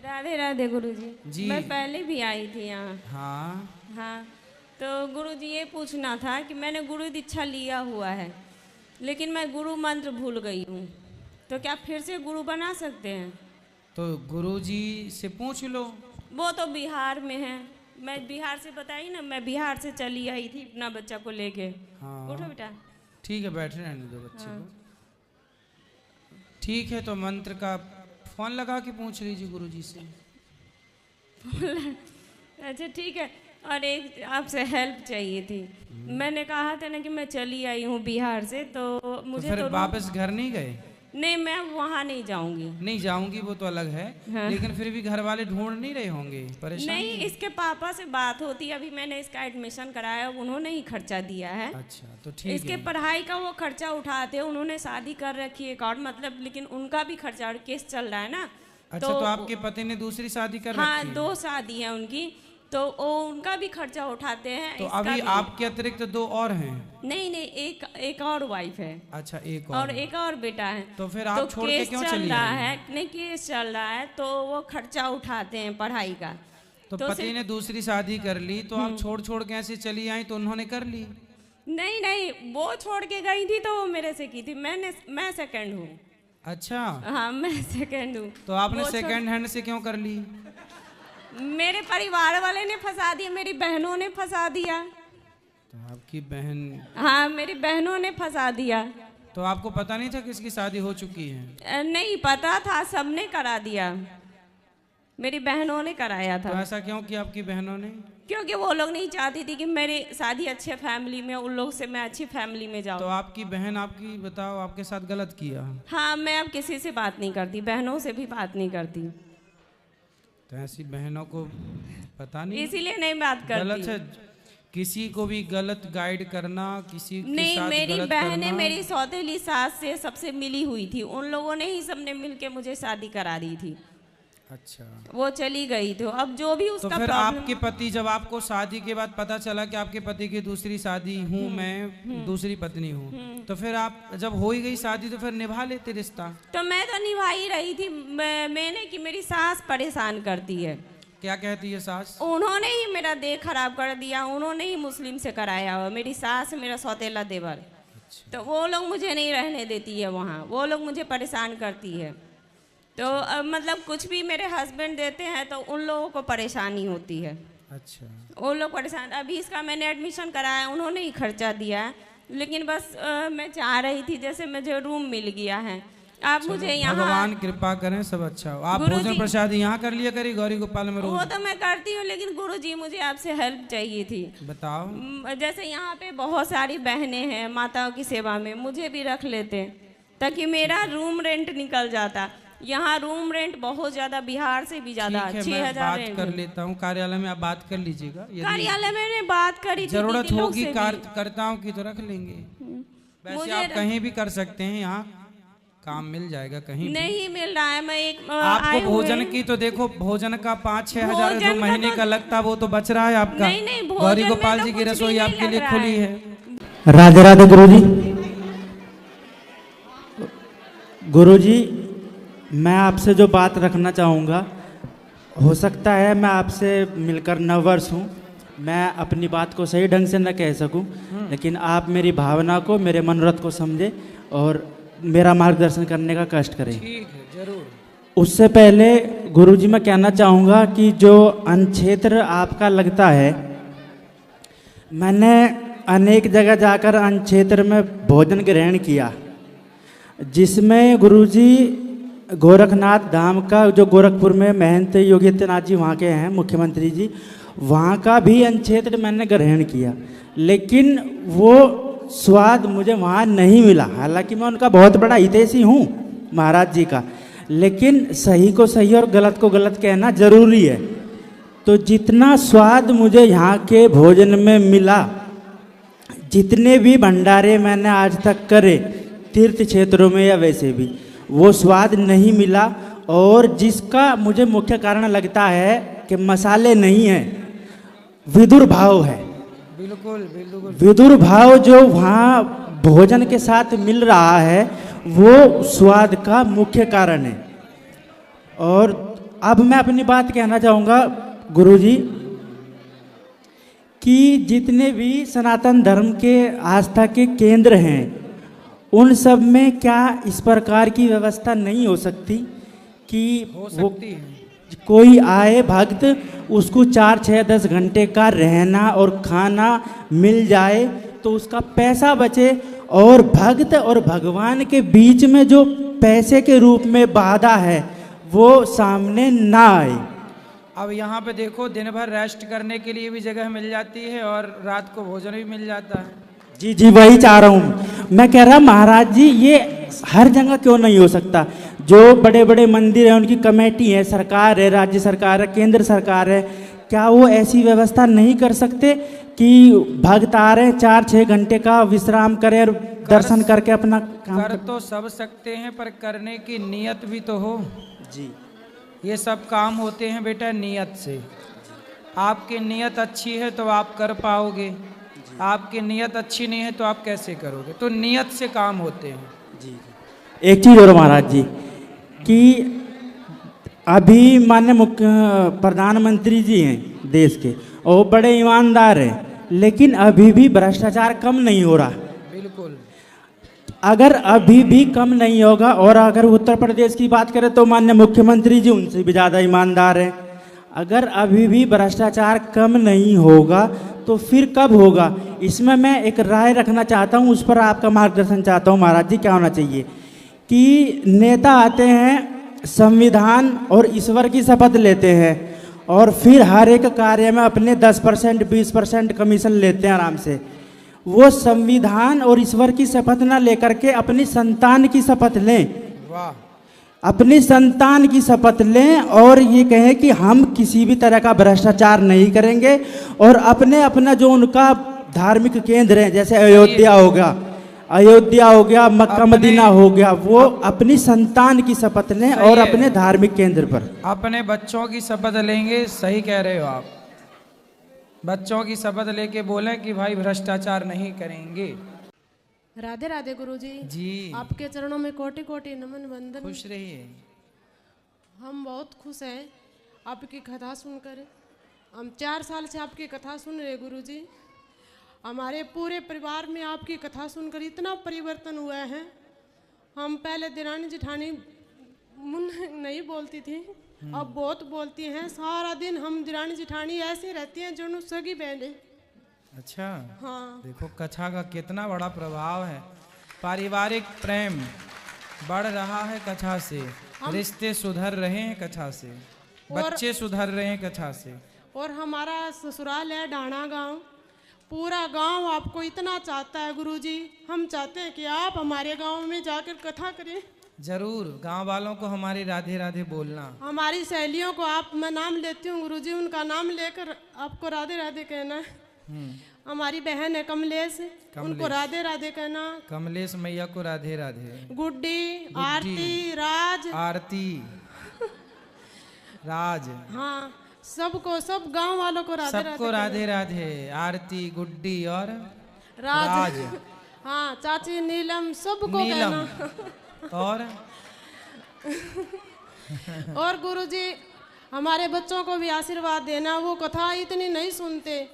राधे राधे गुरुजी जी। मैं पहले भी आई थी यहाँ। हाँ हाँ, तो गुरुजी ये पूछना था कि मैंने गुरु दीक्षा लिया हुआ है, लेकिन मैं गुरु मंत्र भूल गई हूँ, तो क्या फिर से गुरु बना सकते हैं? तो गुरुजी से पूछ लो। वो तो बिहार में है, मैं बिहार से बताई ना, मैं बिहार से चली आई थी अपना बच्चा को लेके। हाँ उठो बेटा। ठीक है, बैठे रहने दो बच्चे हाँ। को। ठीक है, तो मंत्र का फोन लगा के पूछ लीजिए गुरुजी से। अच्छा ठीक है। और एक आपसे हेल्प चाहिए थी। मैंने कहा था ना कि मैं चली आई हूँ बिहार से, तो मुझे फिर तो वापस घर नहीं गए? नहीं, मैं वहाँ नहीं जाऊँगी। नहीं जाऊंगी वो तो अलग है। हाँ। लेकिन फिर भी घर वाले ढूंढ नहीं रहे होंगे, परेशान नहीं, इसके पापा से बात होती है, अभी मैंने इसका एडमिशन कराया, उन्होंने ही खर्चा दिया है। अच्छा तो ठीक इसके है। पढ़ाई का वो खर्चा उठाते हैं, उन्होंने शादी कर रखी है एक और, मतलब लेकिन उनका भी खर्चा और केस चल रहा है ना। अच्छा तो आपके पति ने दूसरी शादी कर हाँ, रखी है? 2 शादी है उनकी, तो वो उनका भी खर्चा उठाते हैं। तो इसका अभी भी। आपके अतिरिक्त 2 और हैं? नहीं नहीं, एक और वाइफ है। अच्छा एक और और। एक और बेटा है। तो फिर आप छोड़ के क्यों चली रहा आई? है, नहीं केस चल रहा है, तो वो खर्चा उठाते हैं पढ़ाई का। तो पति ने दूसरी शादी कर ली, तो आप छोड़ छोड़ के ऐसे चली आई, तो उन्होंने कर ली? नहीं नहीं, वो छोड़ के गई थी तो वो मेरे से की थी, मैं सेकंड हूँ। अच्छा हाँ, मैं सेकंड हूँ। तो आपने वो सेकंड हैंड से क्यों कर ली? मेरे परिवार वाले ने फंसा दिया, मेरी बहनों ने फंसा दिया। तो आपकी बहन? हाँ, मेरी बहनों ने फंसा दिया। तो आपको पता नहीं था किसकी शादी हो चुकी है? नहीं पता था, सबने करा दिया, मेरी बहनों ने कराया तो था। ऐसा क्यों किया आपकी बहनों ने? क्योंकि वो लोग नहीं चाहती थी कि मेरी शादी अच्छे फैमिली में, उन लोग से मैं अच्छी फैमिली में तो जाऊँ। आपकी बहन आपकी बताओ आपके साथ गलत किया? हाँ, मैं अब किसी से बात नहीं करती, बहनों से भी बात नहीं करती, तो ऐसी बहनों को पता नहीं इसीलिए नहीं बात गलत करती। है किसी को भी गलत गाइड करना, किसी के नहीं, साथ मेरी गलत बहनें करना। मेरी सौतेली सास से सबसे मिली हुई थी, उन लोगों ने ही सबने मिलके मुझे शादी करा दी थी। अच्छा वो चली गई तो अब जो भी तो उसका फिर प्रॉब्लम। आपके पति, जब आपको शादी के बाद पता चला कि आपके पति की दूसरी शादी हूँ मैं, दूसरी पत्नी हूँ, तो फिर आप जब हो ही गई शादी तो फिर निभा लेते रिश्ता? तो मैं तो निभा ही रही थी, मैंने कि मेरी सास परेशान करती है। क्या कहती है सास? उन्होंने ही मेरा देह खराब कर दिया, उन्होंने ही मुस्लिम से कराया हुआ, मेरी सास मेरा सौतेला देवर। तो वो लोग मुझे नहीं रहने देती है वहाँ, वो लोग मुझे परेशान करती है। तो मतलब कुछ भी मेरे हस्बैंड देते हैं तो उन लोगों को परेशानी होती है। अच्छा वो लोग परेशान। अभी इसका मैंने एडमिशन कराया, उन्होंने ही खर्चा दिया है, लेकिन बस मैं चाह रही थी जैसे मुझे रूम मिल गया है, आप मुझे यहाँ। भगवान कृपा करें, सब अच्छा हो। आप गुरुजी- भोजन प्रसाद यहाँ कर लिया करी गौरी गोपाल में वो रोज? तो मैं करती हूँ, लेकिन गुरुजी मुझे आपसे हेल्प चाहिए थी। बताओ। जैसे यहाँ पे बहुत सारी बहनें हैं माताओं की सेवा में, मुझे भी रख लेते ताकि मेरा रूम रेंट निकल जाता। यहाँ रूम रेंट बहुत ज्यादा, बिहार से भी ज्यादा, ठीक है, 6000 मैं बात रेंट कर है। लेता हूँ, कार्यालय में आप बात कर लीजिएगा। यदि कार्यालय में मैंने बात करी थी, जरूरत दीदी लोग होगी से भी। कर्ताओं की तो रख लेंगे। वैसे मुझे आप कहीं भी कर सकते हैं, यहाँ काम मिल जाएगा कहीं भी। नहीं मिल रहा है। मैं एक आए आपको हुए भोजन हैं। की तो देखो, भोजन का 5-6 हजार भोजन जो का महीने तो- का लगता वो तो बच रहा है आपका। नहीं नहीं, भोजन गौरी में गोपाल तो जी की कुछ भी रसोई नहीं आपके लग लिए रहा खुली है। है। राधे राधे गुरुजी। गुरुजी, मैं आपसे जो बात रखना चाहूँगा, हो सकता है मैं आपसे मिलकर 9 वर्ष हूँ, मैं अपनी बात को सही ढंग से न कह सकूं, लेकिन आप मेरी भावना को, मेरे मनोरथ को समझे और मेरा मार्गदर्शन करने का कष्ट करें। ठीक है, जरूर। उससे पहले गुरुजी मैं कहना चाहूँगा कि जो अनक्षेत्र आपका लगता है, मैंने अनेक जगह जाकर अनक्षेत्र में भोजन ग्रहण किया, जिसमें गुरुजी गोरखनाथ धाम का, जो गोरखपुर में महंत योगी आदित्यनाथ जी वहाँ के हैं मुख्यमंत्री जी, वहाँ का भी अनक्षेत्र मैंने ग्रहण किया, लेकिन वो स्वाद मुझे वहाँ नहीं मिला। हालांकि मैं उनका बहुत बड़ा हितैषी हूँ महाराज जी का, लेकिन सही को सही और गलत को गलत कहना जरूरी है। तो जितना स्वाद मुझे यहाँ के भोजन में मिला, जितने भी भंडारे मैंने आज तक करे तीर्थ क्षेत्रों में या वैसे भी, वो स्वाद नहीं मिला। और जिसका मुझे मुख्य कारण लगता है कि मसाले नहीं हैं, विदुर भाव है। बिल्कुल बिल्कुल। विदुर भाव जो वहाँ भोजन के साथ मिल रहा है, वो स्वाद का मुख्य कारण है। और अब मैं अपनी बात कहना चाहूँगा गुरुजी कि जितने भी सनातन धर्म के आस्था के केंद्र हैं उन सब में क्या इस प्रकार की व्यवस्था नहीं हो सकती कि हो सकती है। कोई आए भक्त उसको 4-6-10 घंटे का रहना और खाना मिल जाए तो उसका पैसा बचे और भक्त और भगवान के बीच में जो पैसे के रूप में बाधा है वो सामने ना आए। अब यहाँ पे देखो दिन भर रेस्ट करने के लिए भी जगह मिल जाती है और रात को भोजन भी मिल जाता है। जी जी वही चाह रहा हूँ मैं, कह रहा महाराज जी ये हर जगह क्यों नहीं हो सकता? जो बड़े बड़े मंदिर हैं उनकी कमेटी है, सरकार है, राज्य सरकार है, केंद्र सरकार है, क्या वो ऐसी व्यवस्था नहीं कर सकते कि भक्त आ रहे हैं 4-6 घंटे का विश्राम करें और दर्शन करके अपना काम कर तो सब सकते हैं पर करने की नीयत भी तो हो। जी ये सब काम होते हैं बेटा नियत से। आपकी नीयत अच्छी है तो आप कर पाओगे, आपकी नीयत अच्छी नहीं है तो आप कैसे करोगे? तो नियत से काम होते हैं। जी एक चीज़ और महाराज जी कि अभी माननीय मुख्य प्रधानमंत्री जी हैं देश के और बड़े ईमानदार हैं, लेकिन अभी भी भ्रष्टाचार कम नहीं हो रहा। बिल्कुल। अगर अभी भी कम नहीं होगा और अगर उत्तर प्रदेश की बात करें तो माननीय मुख्यमंत्री जी उनसे भी ज़्यादा ईमानदार हैं। अगर अभी भी भ्रष्टाचार कम नहीं होगा तो फिर कब होगा? इसमें मैं एक राय रखना चाहता हूँ, उस पर आपका मार्गदर्शन चाहता हूँ महाराज जी। क्या होना चाहिए कि नेता आते हैं, संविधान और ईश्वर की शपथ लेते हैं और फिर हर एक कार्य में अपने 10% 20% कमीशन लेते हैं आराम से। वो संविधान और ईश्वर की शपथ ना लेकर के अपनी संतान की शपथ लें। वाह। अपनी संतान की शपथ लें और ये कहें कि हम किसी भी तरह का भ्रष्टाचार नहीं करेंगे और अपना जो उनका धार्मिक केंद्र है, जैसे अयोध्या हो गया, मक्का मदीना हो गया, वो अपनी संतान की शपथ लें और अपने धार्मिक केंद्र पर अपने बच्चों की शपथ लेंगे। सही कह रहे हो आप। बच्चों की शपथ लेके बोलें कि भाई भ्रष्टाचार नहीं करेंगे। राधे राधे गुरुजी जी आपके चरणों में कोटि कोटि नमन वंदन। खुश रहिए। हम बहुत खुश हैं आपकी कथा सुनकर। हम 4 साल से आपकी कथा सुन रहे गुरुजी। हमारे पूरे परिवार में आपकी कथा सुनकर इतना परिवर्तन हुआ है। हम पहले देरानी जेठानी मुन नहीं बोलती थी, अब बहुत बोलती हैं। सारा दिन हम देरानी जेठानी ऐसे रहती हैं जो सगी बहनें। अच्छा। हाँ देखो कथा का कितना बड़ा प्रभाव है। पारिवारिक प्रेम बढ़ रहा है कथा से, रिश्ते सुधर रहे हैं कथा से, बच्चे सुधर रहे हैं कथा से। और हमारा ससुराल है डाणा गांव। पूरा गांव आपको इतना चाहता है गुरुजी। हम चाहते हैं कि आप हमारे गांव में जाकर कथा करें। जरूर। गांव वालों को हमारी राधे राधे बोलना। हमारी सहेलियों को आप, मैं नाम लेती हूँ गुरुजी, उनका नाम लेकर आपको राधे राधे कहना है। हमारी बहन है कमलेश, उनको राधे राधे कहना। कमलेश मैया को राधे राधे। गुड्डी, आरती, राज, राज, हाँ सबको, सब गांव वालों को राधे राधे। सबको राधे राधे। आरती, गुड्डी और राज। हाँ चाची नीलम, सबको कहना। और गुरुजी हमारे बच्चों को भी आशीर्वाद देना। वो कथा इतनी नहीं सुनते।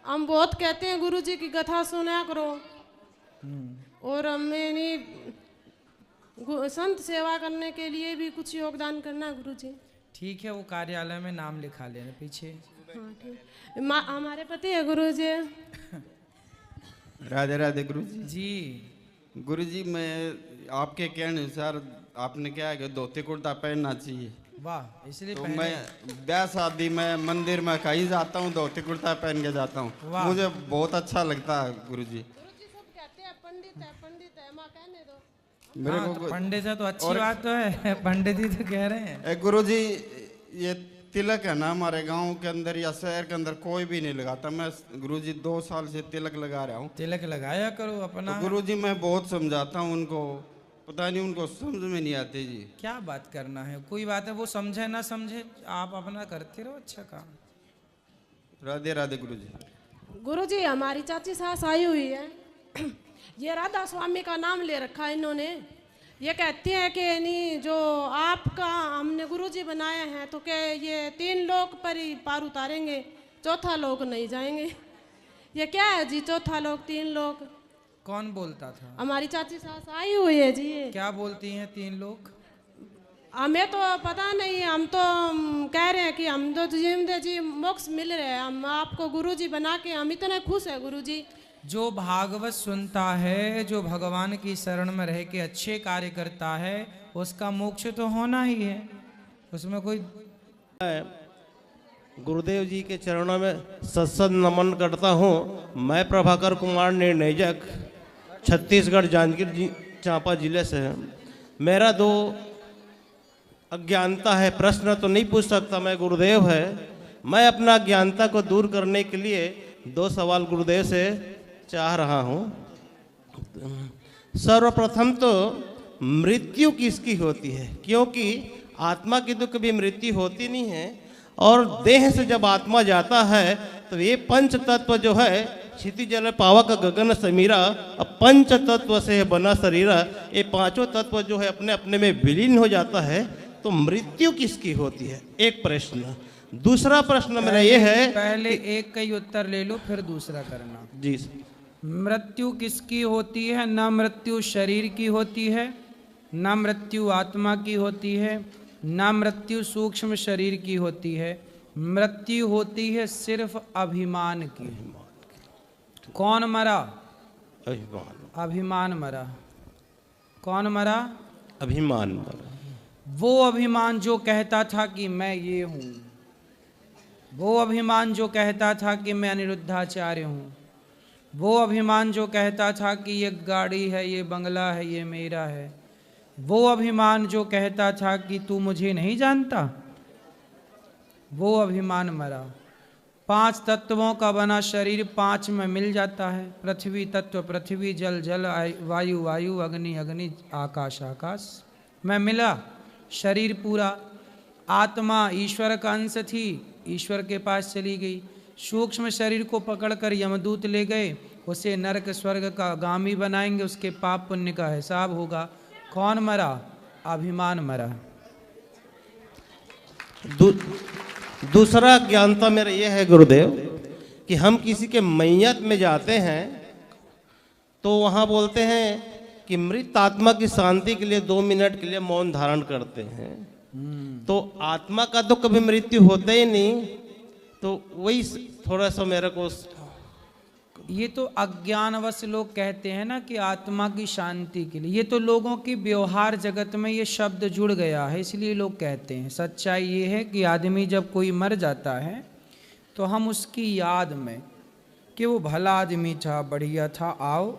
हम बहुत कहते हैं गुरुजी की कथा सुना करो। और मेरी संत सेवा करने के लिए भी कुछ योगदान करना गुरुजी। ठीक है, वो कार्यालय में नाम लिखा लेना पीछे। हाँ ठीक। हमारे पति है गुरुजी। राधे राधे गुरुजी। जी गुरुजी मैं आपके कहने अनुसार आपने क्या है कि धोती कुर्ता पहनना चाहिए। वाह। इसलिए तो मैं ब्याह शादी में मंदिर में कहीं जाता हूँ धोती कुर्ता पहन के जाता हूँ, मुझे बहुत अच्छा लगता है गुरुजी। सब कहते हैं पंडित है, पंडित है, माँ कहने दो। मेरे हाँ, को तो पंडित है तो अच्छी बात तो है। पंडित ही तो कह रहे हैं। गुरुजी ये तिलक है ना, हमारे गांव के अंदर या शहर के अंदर कोई भी नहीं लगाता। मैं गुरुजी 2 साल से तिलक लगा रहा हूँ। तिलक लगाया करो अपना। तो गुरुजी मैं बहुत समझाता हूँ उनको, पता नहीं उनको समझ में नहीं आते जी। क्या बात करना है, कोई बात है, वो समझे ना समझे, आप अपना करते रहो अच्छा काम। राधे राधे गुरुजी। गुरुजी हमारी चाची सास आई हुई है। ये राधा स्वामी का नाम ले रखा है इन्होंने। ये कहती है कि नहीं जो आपका हमने गुरुजी बनाए हैं तो क्या ये 3 लोक पर ही पार उतारेंगे, चौथा लोक नहीं जाएंगे। ये क्या है जी चौथा लोक 3 लोक? कौन बोलता था? हमारी चाची सास आई हुई है जी। क्या बोलती हैं 3 लोग? हमें तो पता नहीं, हम तो कह रहे हैं कि हम तो जिंदे जी मोक्ष मिल रहे हैं, हम आपको गुरुजी बना के हम इतने खुश है गुरुजी। जो भागवत सुनता है, जो भगवान की शरण में रह के अच्छे कार्य करता है, उसका मोक्ष तो होना ही है, उसमें कोई। गुरुदेव जी के चरणों में सत्सद नमन करता हूँ। मैं प्रभाकर कुमार निर्णयक छत्तीसगढ़ जांजगीर जी चांपा जिले से है। मेरा 2 अज्ञानता है, प्रश्न तो नहीं पूछ सकता मैं, गुरुदेव है। मैं अपना अज्ञानता को दूर करने के लिए 2 सवाल गुरुदेव से चाह रहा हूँ। सर्वप्रथम तो मृत्यु किसकी होती है? क्योंकि आत्मा की तो कभी मृत्यु होती नहीं है, और देह से जब आत्मा जाता है तो ये 5 तत्व जो है, क्षिति जल पावक गगन समीरा, अब 5 तत्व से बना शरीरा, ये 5 तत्व जो है अपने अपने में विलीन हो जाता है। तो मृत्यु किसकी होती है? एक प्रश्न। दूसरा प्रश्न मेरा ये है, पहले एक का ही उत्तर ले लो फिर दूसरा करना जी। मृत्यु किसकी होती है? न मृत्यु शरीर की होती है, न मृत्यु आत्मा की होती है, न मृत्यु सूक्ष्म शरीर की होती है। मृत्यु होती है सिर्फ अभिमान की। कौन मरा? अभिमान। अभिमान मरा। कौन मरा? अभिमान मरा। वो अभिमान जो कहता था कि मैं ये हूँ, वो अभिमान जो कहता था कि मैं अनिरुद्धाचार्य हूँ, वो अभिमान जो कहता था कि ये गाड़ी है, ये बंगला है, ये मेरा है, वो अभिमान जो कहता था कि तू मुझे नहीं जानता, वो अभिमान मरा। 5 तत्वों का बना शरीर 5 में मिल जाता है। पृथ्वी तत्व पृथ्वी, जल जल, वायु वायु, अग्नि अग्नि, आकाश आकाश में मिला शरीर पूरा। आत्मा ईश्वर का अंश थी, ईश्वर के पास चली गई। सूक्ष्म शरीर को पकड़कर यमदूत ले गए, उसे नरक स्वर्ग का गामी बनाएंगे, उसके पाप पुण्य का हिसाब होगा। कौन मरा? अभिमान मरा। दूसरा ज्ञानता मेरा यह है गुरुदेव कि हम किसी के मैयत में जाते हैं तो वहाँ बोलते हैं कि मृत आत्मा की शांति के लिए 2 मिनट के लिए मौन धारण करते हैं। तो आत्मा का तो कभी मृत्यु होता ही नहीं, तो वही थोड़ा सा मेरे को। ये तो अज्ञानवश लोग कहते हैं ना कि आत्मा की शांति के लिए, ये तो लोगों की व्यवहार जगत में ये शब्द जुड़ गया है, इसलिए लोग कहते हैं। सच्चाई ये है कि आदमी जब कोई मर जाता है तो हम उसकी याद में कि वो भला आदमी था, बढ़िया था, आओ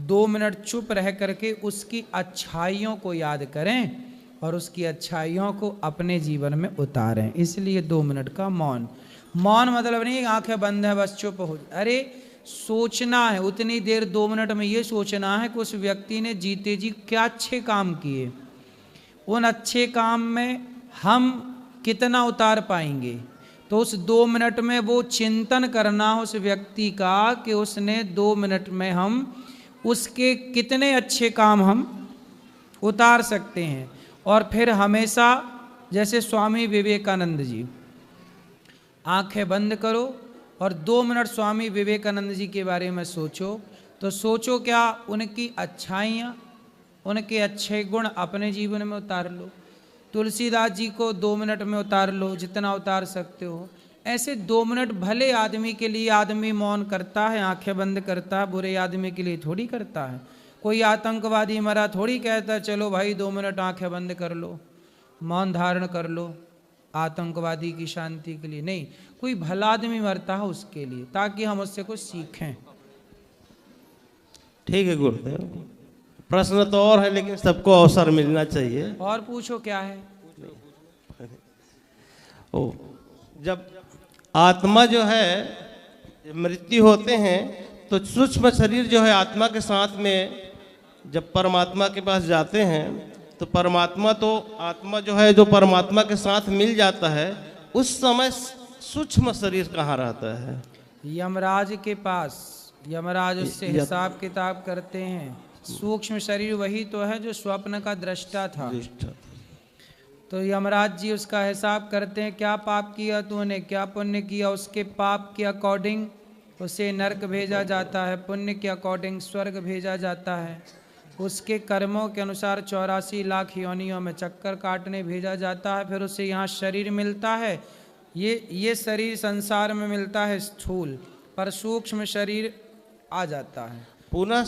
2 मिनट चुप रह करके उसकी अच्छाइयों को याद करें और उसकी अच्छाइयों को अपने जीवन में उतारें। इसलिए 2 मिनट का मौन। मौन मतलब नहीं आंखें बंद है बस चुप हो, अरे सोचना है उतनी देर 2 मिनट में, ये सोचना है कि उस व्यक्ति ने जीते जी क्या अच्छे काम किए, उन अच्छे काम में हम कितना उतार पाएंगे। तो उस 2 मिनट में वो चिंतन करना उस व्यक्ति का कि उसने 2 मिनट में हम उसके कितने अच्छे काम हम उतार सकते हैं। और फिर हमेशा जैसे स्वामी विवेकानंद जी, आंखें बंद करो और 2 मिनट स्वामी विवेकानंद जी के बारे में सोचो। तो सोचो क्या उनकी अच्छाइयाँ, उनके अच्छे गुण अपने जीवन में उतार लो। तुलसीदास जी को 2 मिनट में उतार लो, जितना उतार सकते हो। ऐसे 2 मिनट भले आदमी के लिए आदमी मौन करता है, आंखें बंद करता है, बुरे आदमी के लिए थोड़ी करता है। कोई आतंकवादी मरा थोड़ी कहता है चलो भाई 2 मिनट आंखें बंद कर लो, मौन धारण कर लो आतंकवादी की शांति के लिए। नहीं, कोई भला आदमी मरता है उसके लिए, ताकि हम उससे कुछ सीखें। ठीक है गुरुदेव, प्रश्न तो और है लेकिन सबको अवसर मिलना चाहिए। और पूछो क्या है। ओ, जब आत्मा जो है मृत्यु होते हैं तो सूक्ष्म शरीर जो है आत्मा के साथ में जब परमात्मा के पास जाते हैं तो परमात्मा तो आत्मा जो है जो परमात्मा के साथ मिल जाता है, उस समय सूक्ष्म शरीर कहाँ रहता है? यमराज के पास। यमराज उससे हिसाब किताब करते हैं, सूक्ष्म शरीर वही तो है जो स्वप्न का दृष्टा था। दृष्टा। तो यमराज जी उसका हिसाब करते हैं, क्या पाप किया तूने, क्या पुण्य किया। उसके पाप के अकॉर्डिंग उसे नरक भेजा जाता है, पुण्य के अकॉर्डिंग स्वर्ग भेजा जाता है। उसके कर्मों के अनुसार 84 लाख योनियों में चक्कर काटने भेजा जाता है। फिर उसे यहाँ शरीर मिलता है। ये शरीर संसार में मिलता है स्थूल, पर सूक्ष्म शरीर आ जाता है। पुनः